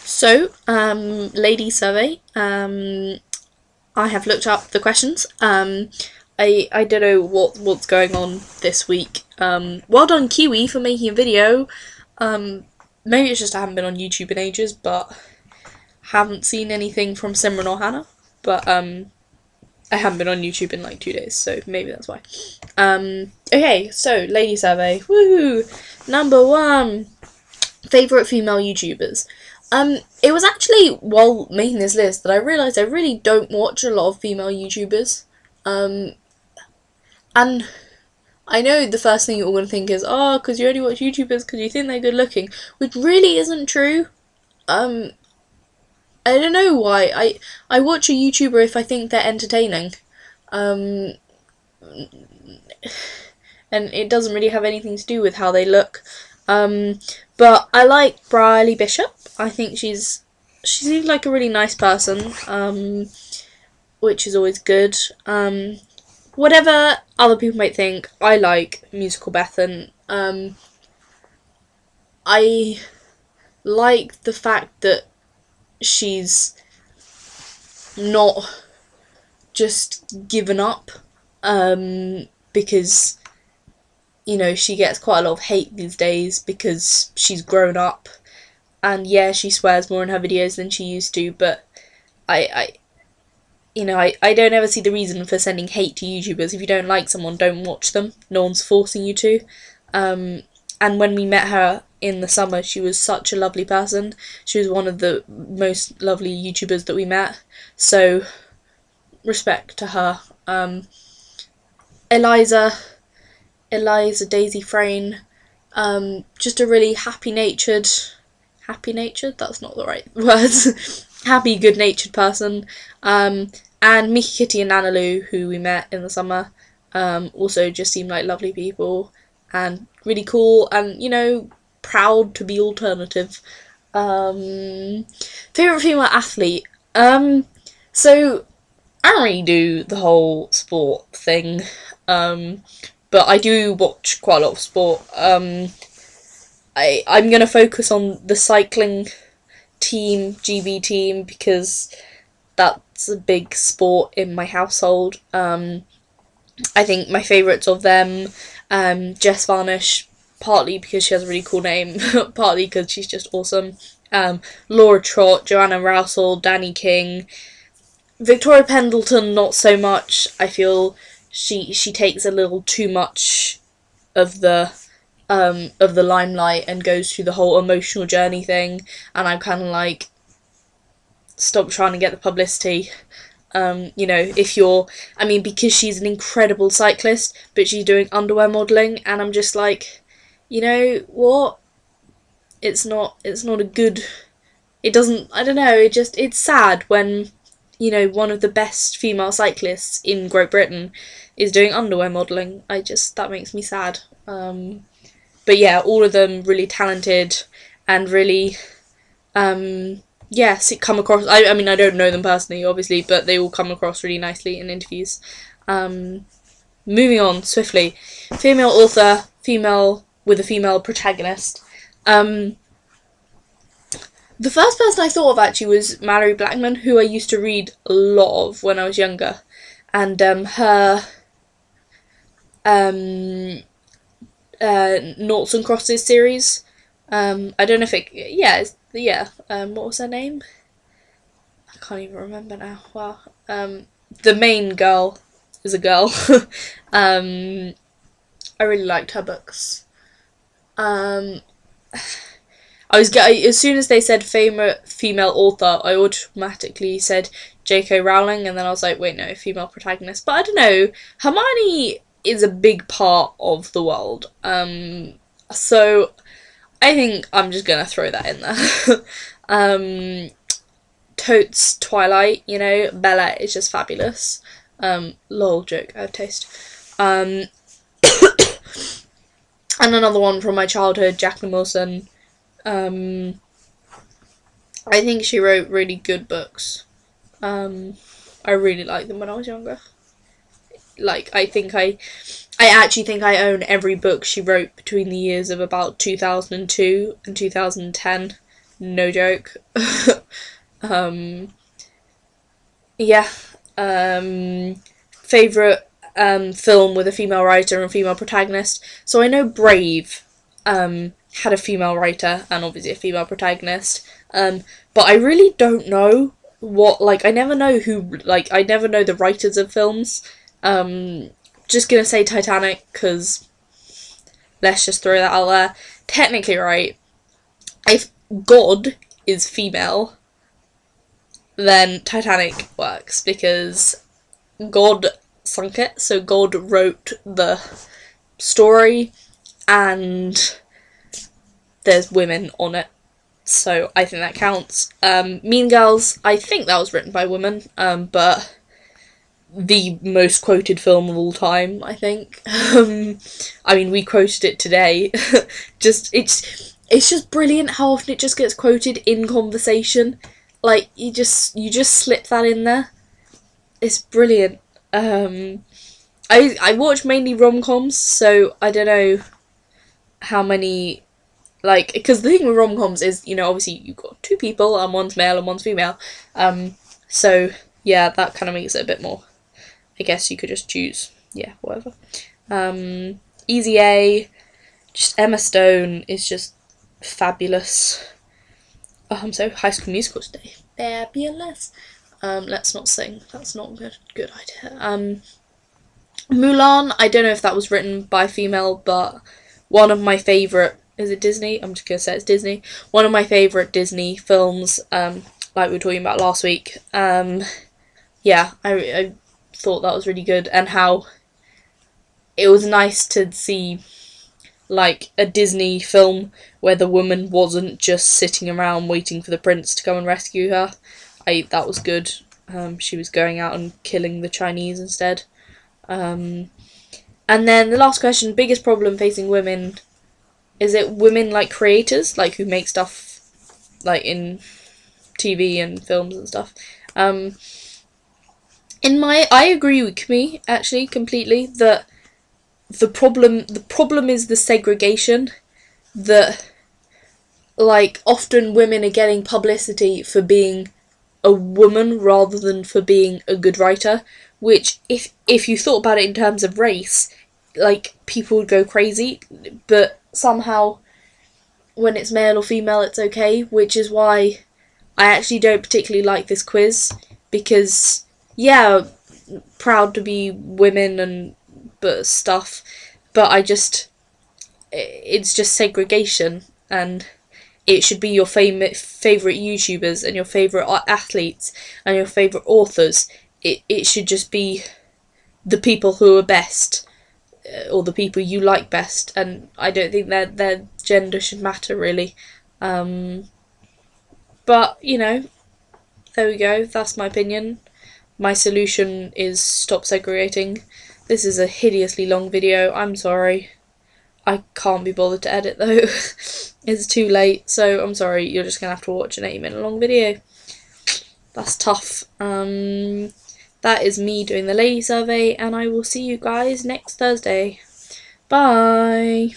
So, lady survey. I have looked up the questions. I don't know what's going on this week. Well done, Kiwi, for making a video. Maybe it's just I haven't been on YouTube in ages, but haven't seen anything from Simran or Hannah. But I haven't been on YouTube in like 2 days, so maybe that's why. Okay, so lady survey. Woohoo! Number 1, favorite female YouTubers. It was actually while making this list that I realised I really don't watch a lot of female YouTubers. And I know the first thing you're all going to think is, oh, because you only watch YouTubers because you think they're good looking, which really isn't true. I don't know why. I watch a YouTuber if I think they're entertaining. And it doesn't really have anything to do with how they look. But I like Briley Bishop. I think she seems like a really nice person, which is always good. Whatever other people might think, I like Musical Bethan. I like the fact that she's not just given up, because, you know, she gets quite a lot of hate these days because she's grown up. And yeah, she swears more in her videos than she used to, but I don't ever see the reason for sending hate to YouTubers. If you don't like someone, don't watch them. No one's forcing you to. And when we met her in the summer, she was such a lovely person. She was one of the most lovely YouTubers that we met. So, respect to her. Eliza Daisy Frayne, just a really happy-natured, that's not the right words, happy, good-natured person. And Mickey Kitty and Nanalu, who we met in the summer, also just seemed like lovely people and really cool and, you know, proud to be alternative. Favourite female athlete? So I don't really do the whole sport thing, but I do watch quite a lot of sport. I'm going to focus on the cycling team, GB team, because that's a big sport in my household. I think my favourites of them, Jess Varnish, partly because she has a really cool name, partly because she's just awesome. Laura Trott, Joanna Rousel, Danny King. Victoria Pendleton, not so much. I feel she takes a little too much of the limelight and goes through the whole emotional journey thing, and I'm kind of like, stop trying to get the publicity. You know, because she's an incredible cyclist, but she's doing underwear modelling, and I'm just like, you know what? It's not a good. It doesn't. I don't know. It's sad when, you know, one of the best female cyclists in Great Britain is doing underwear modelling. That makes me sad. But yeah, all of them really talented and really, come across. I mean, I don't know them personally, obviously, but they all come across really nicely in interviews. Moving on swiftly, female author, female with a female protagonist. The first person I thought of actually was Mallory Blackman, who I used to read a lot of when I was younger, and her Noughts and Crosses series. I don't know if what was her name? I can't even remember now. Wow. The main girl is a girl. I really liked her books. As soon as they said female author, I automatically said J.K. Rowling, and then I was like, wait, no, female protagonist. But I don't know, Hermione is a big part of the world, so I think I'm just gonna throw that in there. Totes Twilight, you know, Bella is just fabulous. Lol, joke, I have taste. And another one from my childhood, Jacqueline Wilson. I think she wrote really good books. I really liked them when I was younger. Like, I actually think I own every book she wrote between the years of about 2002 and 2010. no joke. Yeah. Favourite film with a female writer and a female protagonist. So I know Brave had a female writer and obviously a female protagonist. But I really don't know what, like, I never know the writers of films. Just gonna say Titanic, because let's just throw that out there. Technically right, if God is female, then Titanic works, because God sunk it, so God wrote the story, and there's women on it, so I think that counts. Mean Girls, I think that was written by women, but the most quoted film of all time, I think. I mean, we quoted it today. It's just brilliant how often it just gets quoted in conversation. Like, you just slip that in there. It's brilliant. I watch mainly rom-coms, so I don't know how many, like, because the thing with rom-coms is, you know, obviously you've got two people, and one's male and one's female, so yeah, that kind of makes it a bit more, I guess you could just choose, yeah, whatever. Easy A, just Emma Stone is just fabulous. So High School Musical today, fabulous. Let's not sing, that's not a good idea. Mulan, I don't know if that was written by female, but one of my favourite, is it Disney? I'm just going to say it's Disney. One of my favourite Disney films, like we were talking about last week. Yeah, I thought that was really good, and how it was nice to see, like, a Disney film where the woman wasn't just sitting around waiting for the prince to come and rescue her. That was good. She was going out and killing the Chinese instead. And then the last question, biggest problem facing women, is it women like creators, like who make stuff like in TV and films and stuff? I agree with Kmi, actually, completely, that the problem is the segregation, that, like, often women are getting publicity for being a woman rather than for being a good writer, which, if you thought about it in terms of race, like, people would go crazy, but somehow when it's male or female it's okay, which is why I actually don't particularly like this quiz, because, yeah, proud to be women and stuff, but it's just segregation, and it should be your favourite YouTubers and your favourite athletes and your favourite authors. It should just be the people who are best, or the people you like best, and I don't think their gender should matter, really. But, you know, there we go, that's my opinion. My solution is stop segregating. This is a hideously long video, I'm sorry. I can't be bothered to edit though. It's too late, so I'm sorry, you're just gonna have to watch an 8-minute long video. That's tough. That is me doing the lady survey, and I will see you guys next Thursday. Bye!